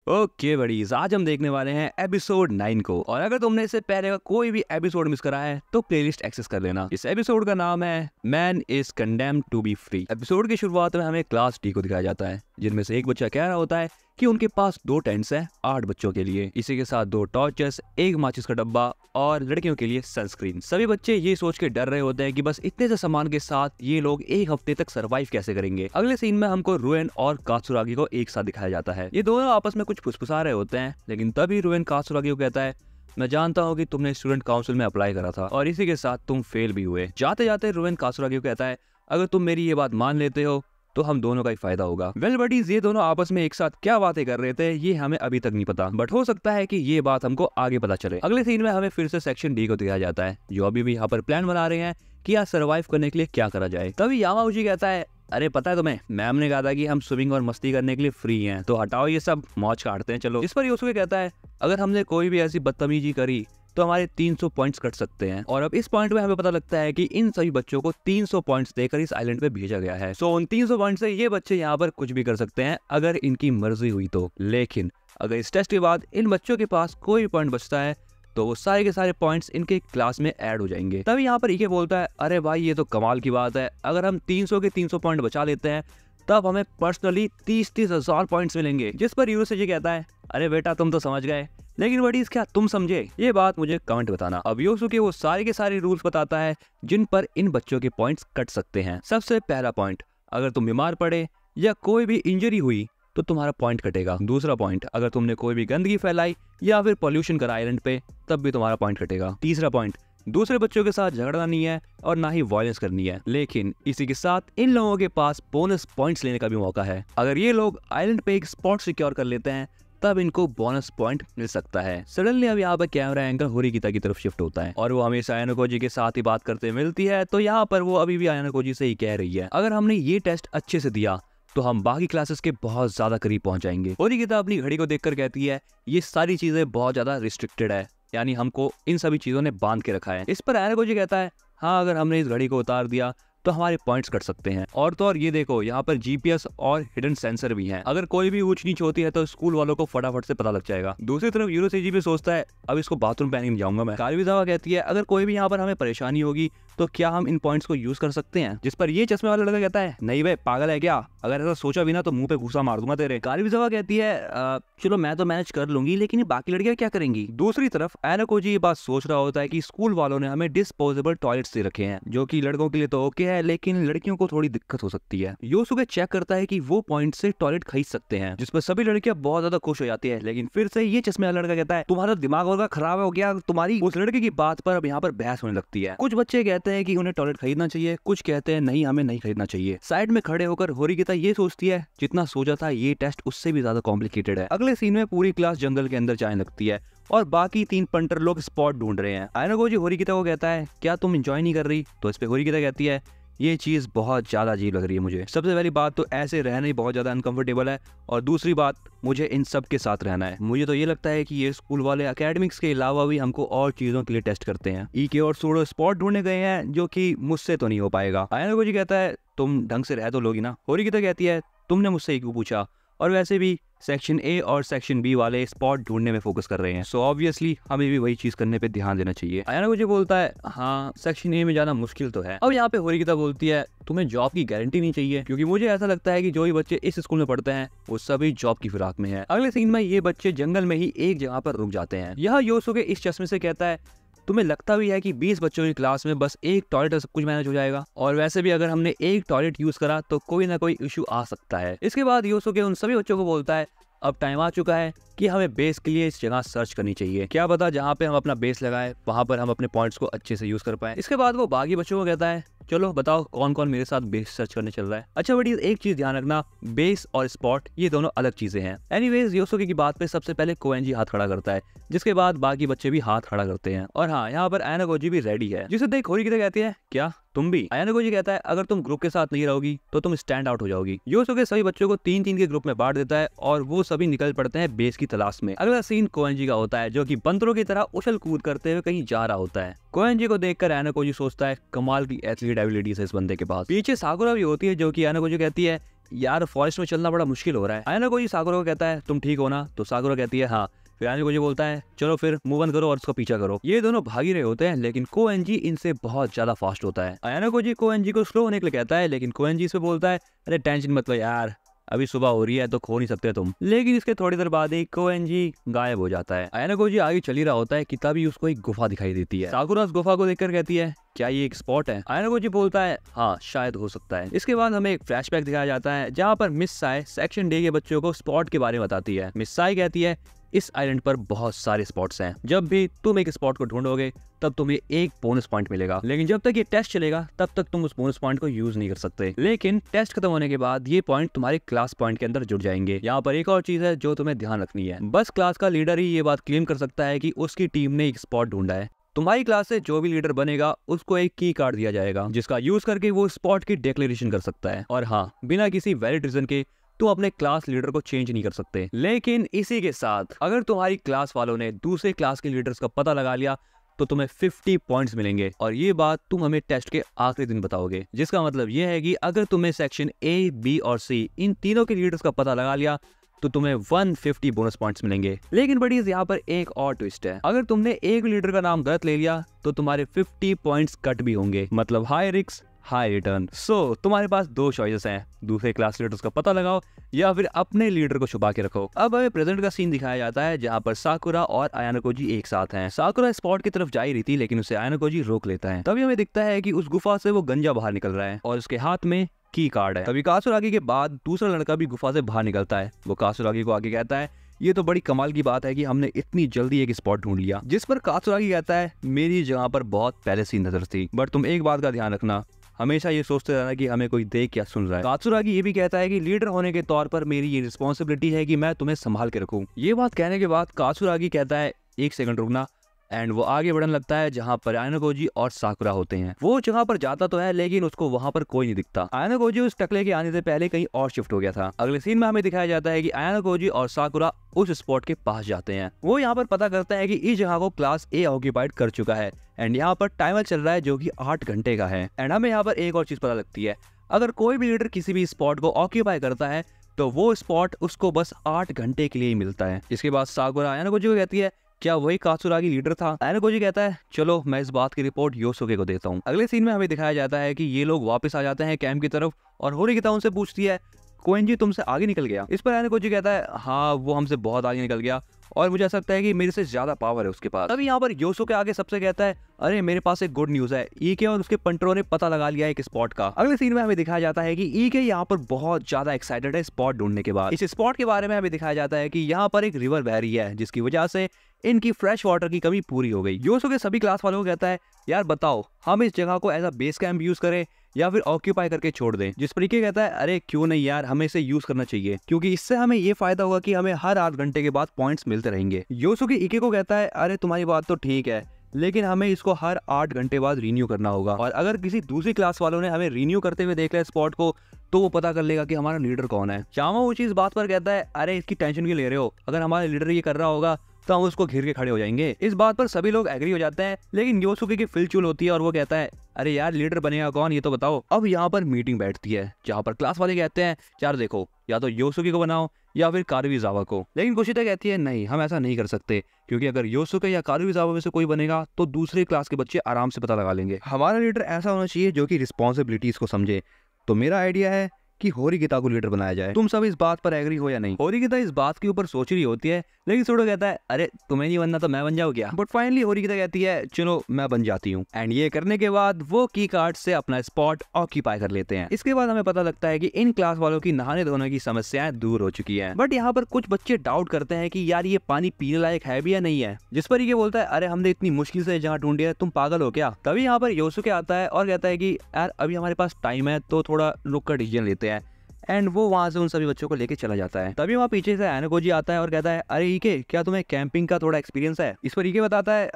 Okay buddies, आज हम देखने वाले हैं एपिसोड 9 को। और अगर तुमने इससे पहले का कोई भी एपिसोड मिस करा है तो प्लेलिस्ट एक्सेस कर लेना। इस एपिसोड का नाम है man is condemned to be free. Episode की शुरुआत में हमें क्लास डी को दिखाया जाता है, जिनमें से एक बच्चा कह रहा होता है कि उनके पास 2 टेंट्स हैं 8 बच्चों के लिए, इसी के साथ 2 टॉर्चेस, 1 माचिस का डब्बा और लड़कियों के लिए सनस्क्रीन। सभी बच्चे ये सोच के डर रहे होते हैं कि बस इतने से सामान के साथ ये लोग एक हफ्ते तक सरवाइव कैसे करेंगे। अगले सीन में हमको रुएन और कात्सुरागी को एक साथ दिखाया जाता है। ये दोनों आपस में कुछ फुसफुसा रहे होते हैं, लेकिन तभी रुएन कात्सुरागी को कहता है, मैं जानता हूँ कि तुमने स्टूडेंट काउंसिल में अप्लाई करा था और इसी के साथ तुम फेल भी हुए। जाते जाते रुएन कात्सुरागी को कहता है, अगर तुम मेरी ये बात मान लेते हो तो हम दोनों का ही फायदा होगा। वेल बडीज, ये दोनों आपस में एक साथ क्या बातें कर रहे थे ये हमें अभी तक नहीं पता, बट हो सकता है कि ये बात हमको आगे पता चले। अगले सीन में हमें फिर से सेक्शन डी को दिखाया जाता है, जो अभी भी यहाँ पर प्लान बना रहे हैं कि यहाँ सर्वाइव करने के लिए क्या करा जाए। तभी यामाउची कहता है, अरे पता है तुम्हें, मैम ने कहा था कि हम स्विमिंग और मस्ती करने के लिए फ्री हैं, तो हटाओ ये सब, मौज काटते हैं चलो। इस पर योसुके कहता है, अगर हमने कोई भी ऐसी बदतमीजी करी तो हमारे 300 पॉइंट्स कट सकते हैं। और अब इस पॉइंट में हमें पता लगता है कि इन सभी बच्चों को 300 पॉइंट्स देकर इस आइलैंड पे भेजा गया है। सो उन 300 पॉइंट से ये बच्चे यहाँ पर कुछ भी कर सकते हैं अगर इनकी मर्जी हुई तो। लेकिन अगर इस टेस्ट के बाद इन बच्चों के पास कोई भी पॉइंट बचता है तो वो सारे के सारे पॉइंट्स इनके क्लास में ऐड हो जाएंगे। तभी यहाँ पर इके बोलता है, अरे भाई ये तो कमाल की बात है, अगर हम 300 के 300 पॉइंट बचा लेते हैं तब हमें पर्सनली 30-30 हजार पॉइंट्स मिलेंगे। जिस पर यूरोसेजी कहता है, अरे बेटा तुम तो समझ गए, लेकिन बडीज क्या तुम समझे? ये बात मुझे कमेंट बताना। अब योसुके वो सारे के सारे रूल्स बताता है जिन पर इन बच्चों के पॉइंट्स कट सकते हैं। सबसे पहला पॉइंट, अगर तुम बीमार पड़े या कोई भी इंजरी हुई तो तुम्हारा पॉइंट कटेगा। दूसरा पॉइंट, अगर तुमने कोई भी गंदगी फैलाई या फिर पॉल्यूशन करा आइलैंड पे तब भी तुम्हारा पॉइंट कटेगा। तीसरा पॉइंट, दूसरे बच्चों के साथ झगड़ना नहीं है और ना ही वायलेंस करनी है। लेकिन इसी के साथ इन लोगों के पास बोनस पॉइंट्स लेने का भी मौका है। अगर ये लोग आइलैंड पे एक स्पॉट सिक्योर कर लेते हैं तब इनको बोनस पॉइंट मिल सकता है। सडनली अब यहाँ पर कैमरा एंगल होरिकिता की तरफ शिफ्ट होता है और वो हमेशा आयानोकोजी के साथ ही बात करते मिलती है। तो यहाँ पर वो अभी भी आयानोकोजी से ही कह रही है, अगर हमने ये टेस्ट अच्छे से दिया तो हम बाकी क्लासेस के बहुत ज्यादा करीब पहुंच जाएंगे। होरिकिता अपनी घड़ी को देखकर कहती है, ये सारी चीजें बहुत ज्यादा रिस्ट्रिक्टेड है, यानी हमको इन सभी चीजों ने बांध के रखा है। इस पर आयानोकोजी कहता है, हाँ अगर हमने इस घड़ी को उतार दिया तो हमारे पॉइंट्स कट सकते हैं। और तो और ये देखो, यहाँ पर जीपीएस और हिडन सेंसर भी हैं। अगर कोई भी ऊंच नीच होती है तो स्कूल वालों को फटाफट से पता लग जाएगा। दूसरी तरफ यूरोसेजी भी सोचता है, अब इसको बाथरूम पहनने जाऊंगा मैं। कारिमिज़ावा कहती है, अगर कोई भी यहाँ पर हमें परेशानी होगी तो क्या हम इन पॉइंट्स को यूज कर सकते हैं? जिस पर ये चश्मे वाला लड़का कहता है, नहीं भाई पागल है क्या, अगर ऐसा सोचा भी ना तो मुंह पे घूसा मार दूंगा तेरे। कारिमिज़ावा कहती है, चलो मैं तो मैनेज कर लूंगी, लेकिन ये बाकी लड़कियां क्या करेंगी? दूसरी तरफ आयानोकोजी ये बात सोच रहा होता है कि स्कूल वालों ने हमें डिस्पोजेबल टॉयलेट्स दे रखे हैं, जो कि लड़कों के लिए तो ओके है, लेकिन लड़कियों को थोड़ी दिक्कत हो सकती है। योसुके चेक करता है कि वो पॉइंट से टॉयलेट खरीद सकते हैं, जिस पर सभी लड़कियां बहुत ज्यादा खुश हो जाती है। लेकिन फिर से ये चश्मे वाला लड़का कहता है, तुम्हारा दिमाग होगा खराब हो गया, तुम्हारी उस लड़के की बात पर अब यहाँ पर बहस होने लगती है। कुछ बच्चे कहते हैं कि उन्हें टॉयलेट खरीदना चाहिए, कुछ कहते हैं नहीं हमें नहीं खरीदना चाहिए। साइड में खड़े होकर होरिकिता ये सोचती है, जितना सोचा था ये टेस्ट उससे भी ज्यादा कॉम्प्लिकेटेड है। अगले सीन में पूरी क्लास जंगल के अंदर जाने लगती है और बाकी 3 पंटर लोग स्पॉट ढूंढ रहे हैं। आयानोकोजी होरिकिता को कहता है, क्या तुम एंजॉय नहीं कर रही? तो इस पे होरिकिता कहती है, ये चीज बहुत ज्यादा अजीब लग रही है मुझे। सबसे पहली बात तो ऐसे रहना ही बहुत ज्यादा अनकंफर्टेबल है, और दूसरी बात मुझे इन सब के साथ रहना है। मुझे तो ये लगता है कि ये स्कूल वाले एकेडमिक्स के अलावा भी हमको और चीजों के लिए टेस्ट करते हैं। ईके और सूडो स्पॉट ढूंढने गए हैं, जो कि मुझसे तो नहीं हो पाएगा। आयानोकोजी कहता है, तुम ढंग से रह तो लोगी ना? होरिकिता कहती है, तुमने मुझसे क्यों पूछा? और वैसे भी सेक्शन ए और सेक्शन बी वाले स्पॉट ढूंढने में फोकस कर रहे हैं, सो ऑब्वियसली हमें भी वही चीज करने पे ध्यान देना चाहिए। आयानोकोजी बोलता है, हाँ सेक्शन ए में जाना मुश्किल तो है। अब यहाँ पे होरिकिता बोलती है, तुम्हें जॉब की गारंटी नहीं चाहिए? क्योंकि मुझे ऐसा लगता है कि जो भी बच्चे इस स्कूल में पढ़ते हैं वो सभी जॉब की फिराक में है। अगले सीन में ये बच्चे जंगल में ही एक जगह पर रुक जाते हैं। यह योसुके इस चश्मे से कहता है, तुम्हें लगता भी है कि 20 बच्चों की क्लास में बस एक टॉयलेट सब कुछ मैनेज हो जाएगा? और वैसे भी अगर हमने एक टॉयलेट यूज करा तो कोई ना कोई इशू आ सकता है। इसके बाद योसुके उन सभी बच्चों को बोलता है, अब टाइम आ चुका है कि हमें बेस के लिए इस जगह सर्च करनी चाहिए। क्या पता जहाँ पे हम अपना बेस लगाए वहां पर हम अपने पॉइंट्स को अच्छे से यूज कर पाए। इसके बाद वो बाकी बच्चों को कहता है, चलो बताओ कौन कौन मेरे साथ बेस सर्च करने चल रहा है। अच्छा बड़ी एक चीज ध्यान रखना, बेस और स्पॉट ये दोनों अलग चीजें हैं। एनीवेज योसुके की बात पे सबसे पहले कोएंजी हाथ खड़ा करता है, जिसके बाद बाकी बच्चे भी हाथ खड़ा करते हैं। और हाँ, यहाँ पर आयानोकोजी भी रेडी है, जिसे देख होरिकिता कहती है, क्या तुम भी? आयानोकोजी कहता है, अगर तुम ग्रुप के साथ नहीं रहोगी तो तुम स्टैंड आउट हो जाओगी। योसुके सभी बच्चों को 3-3 के ग्रुप में बांट देता है और वो सभी निकल पड़ते हैं बेस की तलाश में। अगला सीन कोएंजी का होता है, जो कि बंदरों की तरह उछल कूद करते हुए कहीं जा रहा होता है। कोएंजी को देखकर आयानोकोजी सोचता है, कमाल की एथलीट एबिलिटीज है इस बंदे के पास। पीछे साकुरा भी होती है, जो कि आयानोकोजी कहती है यार फॉरेस्ट में चलना बड़ा मुश्किल हो रहा है। आयाना कोजी साकुरा को कहता है तुम ठीक हो ना, तो साकुरा कहती है हाँ। फिर आयाना कोजी बोलता है चलो फिर मूव ऑन करो और उसको पीछा करो। ये दोनों भाग ही रहे होते हैं, लेकिन कोएनजी इनसे बहुत ज्यादा फास्ट होता है। आयाना कोजी कोएनजी को स्लो होने के लिए कहता है, लेकिन कोएनजी इस पे बोलता है अरे टेंशन मत लो यार, अभी सुबह हो रही है तो खो नहीं सकते तुम। लेकिन इसके थोड़ी देर बाद ही कोएनजी गायब हो जाता है। आयाना कोजी आगे चल ही रहा होता है कि तभी उसको एक गुफा दिखाई देती है। साकुरा उस गुफा को देखकर कहती है क्या ये एक स्पॉट है? आयाना कोजी बोलता है हाँ शायद हो सकता है। इसके बाद हमें एक फ्लैशबैक दिखाया जाता है जहाँ पर मिस साई सेक्शन डे के बच्चों को स्पॉट के बारे में बताती है। मिस साई कहती है इस आइलैंड पर बहुत सारे स्पॉट्स हैं, जब भी तुम एक स्पॉट को ढूंढोगे तब तुम्हें एक बोनस पॉइंट मिलेगा, लेकिन जब तक ये टेस्ट चलेगा तब तक तुम उस बोनस पॉइंट को यूज नहीं कर सकते। लेकिन टेस्ट खत्म होने के बाद ये पॉइंट तुम्हारे क्लास पॉइंट के अंदर जुड़ जाएंगे। यहाँ पर एक और चीज है जो तुम्हें ध्यान रखनी है, बस क्लास का लीडर ही ये बात क्लेम कर सकता है कि उसकी टीम ने एक स्पॉट ढूंढा है। तुम्हारी क्लास से जो भी लीडर बनेगा उसको एक की कार्ड दिया जाएगा, जिसका यूज करके वो स्पॉट की डिक्लेरेशन कर सकता है। और हाँ, बिना किसी वैलिड रीजन के तुम अपने क्लास लीडर को चेंज नहीं कर सकते। लेकिन इसी के साथ अगर तुम्हारी क्लास वालों ने दूसरे क्लास के लीडर्स का पता लगा लिया तो तुम्हें 50 पॉइंट्स मिलेंगे, और ये बात तुम हमें टेस्ट के आखिरी दिन बताओगे। जिसका मतलब ये है कि अगर तुम्हें सेक्शन ए, बी और सी इन तीनों के लीडर्स का पता लगा लिया तो तुम्हें 150 बोनस पॉइंट्स मिलेंगे। लेकिन बड़ी यहाँ पर एक और ट्विस्ट है, अगर तुमने एक लीडर का नाम गलत ले लिया तो तुम्हारे 50 पॉइंट्स कट भी होंगे, मतलब हाई रिस्क हाई रिटर्न। सो तुम्हारे पास दो चॉइसेस हैं, दूसरे क्लास लीडर्स का पता लगाओ या फिर अपने लीडर को छुपा के रखो। अब हमें प्रेजेंट का सीन दिखाया जाता है जहाँ पर साकुरा और आयाना कोजी एक साथ हैं। साकुरा स्पॉट की तरफ जा ही रही थी, लेकिन उसे आयाना कोजी रोक लेता है। तभी हमें दिखता है कि उस गुफा से वो गंजा बाहर निकल रहा है और उसके हाथ में की कार्ड है। तभी कासुरागी के बाद दूसरा लड़का भी गुफा से बाहर निकलता है। वो कासुरागी को आगे कहता है ये तो बड़ी कमाल की बात है कि हमने इतनी जल्दी एक स्पॉट ढूंढ लिया। जिस पर कासुरागी कहता है मेरी जगह पर बहुत पहले से नजर थी, बट तुम एक बात का ध्यान रखना, हमेशा ये सोचते रहना कि हमें कोई देख या सुन रहा है। कात्सुरागी ये भी कहता है कि लीडर होने के तौर पर मेरी ये रिस्पॉन्सिबिलिटी है कि मैं तुम्हें संभाल के रखूं। ये बात कहने के बाद कात्सुरागी कहता है एक सेकंड रुकना, एंड वो आगे बढ़ने लगता है जहाँ पर आयाना कोजी और साकुरा होते हैं। वो जगह पर जाता तो है लेकिन उसको वहाँ पर कोई नहीं दिखता। आयाना कोजी उस टकले के आने से पहले कहीं और शिफ्ट हो गया था। अगले सीन में हमें दिखाया जाता है कि आयाना कोजी और साकुरा उस स्पॉट के पास जाते हैं। वो यहाँ पर पता करता है कि इस जगह को क्लास ए ऑक्यूपाइड कर चुका है, एंड यहाँ पर टाइमर चल रहा है जो कि 8 घंटे का है। एंड हमें यहाँ पर एक और चीज पता लगती है, अगर कोई भी लीडर किसी भी स्पॉट को ऑक्यूपाई करता है तो वो स्पॉट उसको बस 8 घंटे के लिए ही मिलता है। इसके बाद साकुरा आयाना कोजी को कहती है क्या वही कात्सुरागी लीडर था? आयाना कोजी कहता है चलो मैं इस बात की रिपोर्ट योसुके को देता हूँ। अगले सीन में हमें दिखाया जाता है कि ये लोग वापस आ जाते हैं कैंप की तरफ और होरिकिता उनसे पूछती है कोएनजी तुमसे आगे निकल गया? इस पर आयाना कोजी कहता है हाँ वो हमसे बहुत आगे निकल गया और मुझे ऐसा लगता है कि मेरे से ज्यादा पावर है उसके पास। तभी यहाँ पर योसुके आगे सबसे कहता है अरे मेरे पास एक गुड न्यूज है, ईके और उसके पंटरों ने पता लगा लिया एक स्पॉट का। अगले सीन में हमें दिखाया जाता है कि ईके यहाँ पर बहुत ज्यादा एक्साइटेड है स्पॉट ढूंढने के बाद। इस स्पॉट के बारे में हमें दिखाया जाता है कि यहाँ पर एक रिवर बह रही है जिसकी वजह से इनकी फ्रेश वाटर की कमी पूरी हो गई। योसुके सभी क्लास वालों को कहता है यार बताओ हम इस जगह को as a base camp use करें या फिर ऑक्यूपाई करके छोड़ दें। जिस पर ईके कहता है अरे क्यों नहीं यार, हमें इसे यूज करना चाहिए क्योंकि इससे हमें ये फायदा होगा कि हमें हर 8 घंटे के बाद पॉइंट्स मिलते रहेंगे। योसुके ईके को कहता है अरे तुम्हारी बात तो ठीक है लेकिन हमें इसको हर 8 घंटे बाद रीन्यू करना होगा, और अगर किसी दूसरी क्लास वालों ने हमें रीन्यू करते हुए देख लिया स्पॉट को तो वो पता कर लेगा कि हमारा लीडर कौन है। चामा वो चीज बात पर कहता है अरे इसकी टेंशन क्यों ले रहे हो, अगर हमारा लीडर ये कर रहा होगा तो हम उसको घेर के खड़े हो जाएंगे। इस बात पर सभी लोग एग्री हो जाते हैं, लेकिन योसुके की फिलचूल होती है और वो कहता है अरे यार लीडर बनेगा कौन ये तो बताओ। अब यहाँ पर मीटिंग बैठती है जहाँ पर क्लास वाले कहते हैं यार देखो या तो योसुके को बनाओ या फिर कारुइजावा को, लेकिन कुशिता कहती है नहीं हम ऐसा नहीं कर सकते क्योंकि अगर योसुके या कारुइजावा में से कोई बनेगा तो दूसरे क्लास के बच्चे आराम से पता लगा लेंगे। हमारा लीडर ऐसा होना चाहिए जो कि रिस्पॉन्सिबिलिटीज को समझे। तो मेरा आइडिया है कि होरिकिता को लीडर बनाया जाए। तुम सब इस बात पर एग्री हो या नहीं? होरिकिता इस बात के ऊपर सोच रही होती है लेकिन सूडो कहता है अरे तुम्हें नहीं बनना तो मैं बन जाऊँ क्या? बट फाइनली होरिकिता कहती है चलो मैं बन जाती हूँ, एंड ये करने के बाद वो की कार्ड से अपना स्पॉट ऑक्यूपाई कर लेते हैं। इसके बाद हमें पता लगता है कि इन क्लास वालों की नहाने धोने की समस्याएं दूर हो चुकी है। बट यहाँ पर कुछ बच्चे डाउट करते हैं कि यार ये पानी पीने लायक है भी या नहीं है, जिस पर ये बोलता है अरे हमने इतनी मुश्किल से जहाँ ढूंढी है, तुम पागल हो क्या? तभी यहाँ पर योसुके आता है और कहता है कि यार अभी हमारे पास टाइम है तो थोड़ा रुक कर डिसीजन लेते हैं, एंड वो वहां से उन सभी बच्चों को लेके चला जाता है। तभी वहाँ पीछे से आयाना कोजी आता है और कहता है अरे ईके क्या तुम्हें कैंपिंग का थोड़ा एक्सपीरियंस है? इस पर ईके बताता है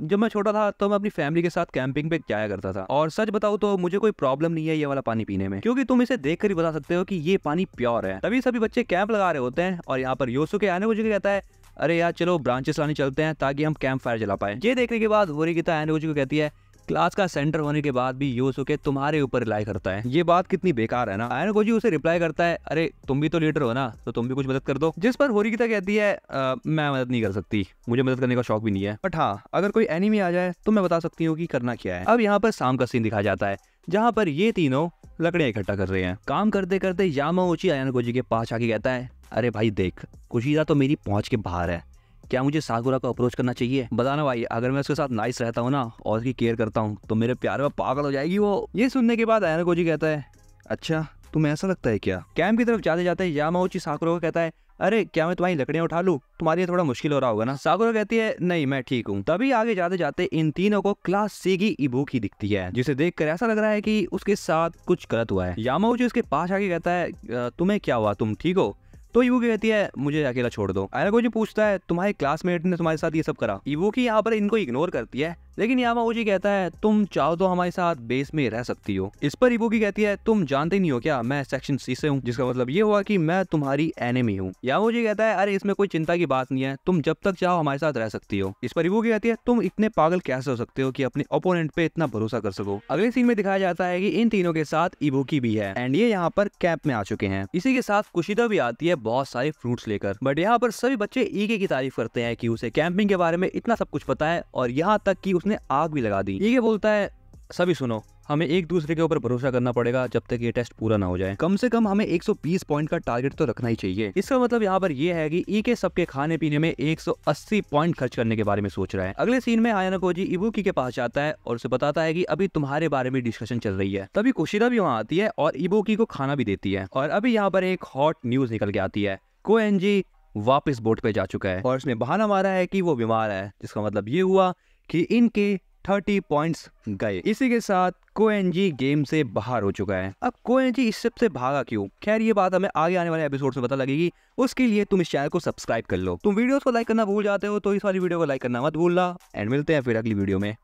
जब मैं छोटा था तो मैं अपनी फैमिली के साथ कैंपिंग पे जाया करता था और सच बताऊं तो मुझे कोई प्रॉब्लम नहीं है ये वाला पानी पीने में, क्योंकि तुम इसे देख कर ही बता सकते हो कि ये पानी प्योर है। तभी सभी बच्चे कैंप लगा रहे होते हैं और यहाँ पर योसुके आयाना कोजी कहता है अरे यार चलो ब्रांचेस लाने चलते हैं ताकि हम कैंप फायर जला पाए। ये देखने के बाद होरिकिता आयाना कोजी को कहती है क्लास का सेंटर होने के बाद भी योसुके तुम्हारे ऊपर रिलाई करता है। ये बात कितनी बेकार है ना। आयानोकोजी उसे रिप्लाई करता है, अरे तुम भी तो लीडर हो ना, तो तुम भी कुछ मदद कर दो। जिस पर होरिकिता कहती है मैं मदद नहीं कर सकती, मुझे मदद करने का शौक भी नहीं है, बट हाँ अगर कोई एनिमी आ जाए तो मैं बता सकती हूँ कि करना क्या है। अब यहाँ पर शाम का सीन दिखाया जाता है जहाँ पर ये तीनों लकड़ियां इकट्ठा कर रहे हैं। काम करते करते यामाउची आयानोकोजी के पास आके कहता है, अरे भाई देख, कुशिदा तो मेरी पहुंच के बाहर है, क्या मुझे साकुरा को अप्रोच करना चाहिए? बताना भाई, अगर मैं उसके साथ नाइस रहता हूँ ना और उसकी केयर करता हूँ तो मेरे प्यार में पागल हो जाएगी वो। ये सुनने के बाद आयानोकोजी कहता है, अच्छा तुम्हें ऐसा लगता है क्या? कैंप की तरफ जाते जाते यामाउची साकुरा को कहता है, अरे क्या मैं तुम्हारी लकड़ियां उठा लूं? तुम्हारे लिए थोड़ा मुश्किल हो रहा होगा ना। साकुरा कहती है, नहीं मैं ठीक हूँ। तभी आगे जाते जाते इन तीनों को क्लास सी की इबुकी दिखती है, जिसे देखकर ऐसा लग रहा है कि उसके साथ कुछ गलत हुआ है। यामाउची उसके पास आके कहता है, तुम्हें क्या हुआ, तुम ठीक हो? तो इबुकी कहती है, मुझे अकेला छोड़ दो। आयानोकोजी पूछता है, तुम्हारे क्लासमेट ने तुम्हारे साथ ये सब करा? इबुकी यहाँ पर इनको इग्नोर करती है, लेकिन यामाउची कहता है, तुम चाहो तो हमारे साथ बेस में रह सकती हो। इस पर इबुकी कहती है, तुम जानते नहीं हो क्या, मैं सेक्शन सी से हूँ, जिसका मतलब ये हुआ कि मैं तुम्हारी एनिमी हूँ। यामाउची कहता है, अरे इसमें कोई चिंता की बात नहीं है, तुम जब तक चाहो हमारे साथ रह सकती हो। इस पर इबुकी कहती है, तुम इतने पागल कैसे हो सकते हो कि अपने ओपोनेंट पे इतना भरोसा कर सको। अगले सीन में दिखाया जाता है कि इन तीनों के साथ इबुकी भी है एंड ये यहाँ पर कैंप में आ चुके हैं। इसी के साथ कुशिदा भी आती है बहुत सारे फ्रूट्स लेकर, बट यहाँ पर सभी बच्चे ईके की तारीफ करते हैं कि उसे कैंपिंग के बारे में इतना सब कुछ पता है और यहाँ तक कि उसने आग भी लगा दी। ईके बोलता है, सभी सुनो, हमें एक दूसरे के ऊपर भरोसा करना पड़ेगा जब तक ये टेस्ट पूरा ना हो जाए। कम से कम हमें 120 पॉइंट का टारगेट तो रखना ही चाहिए। इसका मतलब यहाँ पर ये है कि ईके सबके खाने पीने में 180 पॉइंट खर्च करने के बारे में सोच रहा है। अगले सीन में आयानोकोजी इबुकी के पास जाता है और उसे बताता है कि अभी तुम्हारे बारे में डिस्कशन चल रही है। तभी कुशिदा भी वहाँ आती है और इबुकी को खाना भी देती है। और अभी यहाँ पर एक हॉट न्यूज निकल के आती है, कोएंजी वापस बोट पे जा चुका है और उसने बहाना मारा है कि वो बीमार है, जिसका मतलब ये हुआ कि इनके 30 पॉइंट्स गए। इसी के साथ कोएंजी गेम से बाहर हो चुका है। अब कोएंजी इस सब से भागा क्यों? खैर ये बात हमें आगे आने वाले एपिसोड में पता लगेगी। उसके लिए तुम इस चैनल को सब्सक्राइब कर लो। तुम वीडियोस को लाइक करना भूल जाते हो तो इस वाली वीडियो को लाइक करना मत भूलना एंड मिलते हैं फिर अगली वीडियो में।